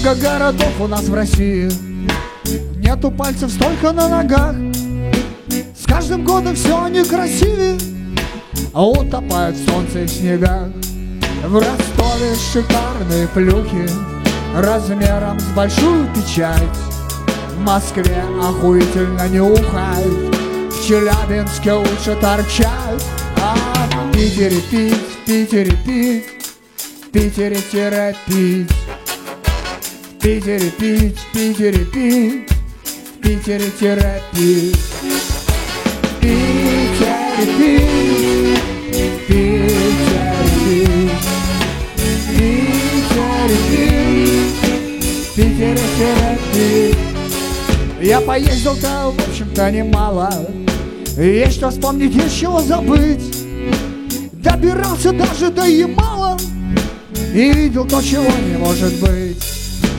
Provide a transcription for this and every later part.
Сколько городов у нас в России, нету пальцев столько на ногах. С каждым годом все они красивее, а утопают в солнце и в снегах. В Ростове шикарные плюхи размером с большую печать. В Москве охуительно нюхать, в Челябинске лучше торчать. А в Питере пить, в Питере пить, в Питере пить, в Питере пить, в Питере пить, в Питере пить, в Питере пить, в Питере пить, в Питере пить. Я поездил-то, в общем-то, немало, есть что вспомнить, есть чего забыть. Добирался даже до Ямала и видел то, чего не может быть.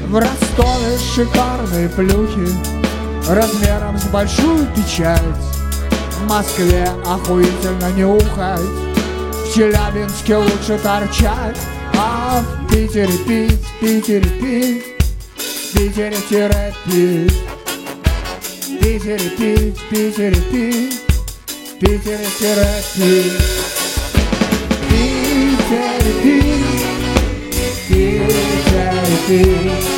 В Ростове шикарные плюхи размером с большую печать. В Москве охуительно нюхать, в Челябинске лучше торчать. А в Питере пить, в Питере пить, в Питере пить, в Питере пить, в Питере пить, в Питере пить, в Питере пить, в Питере пить.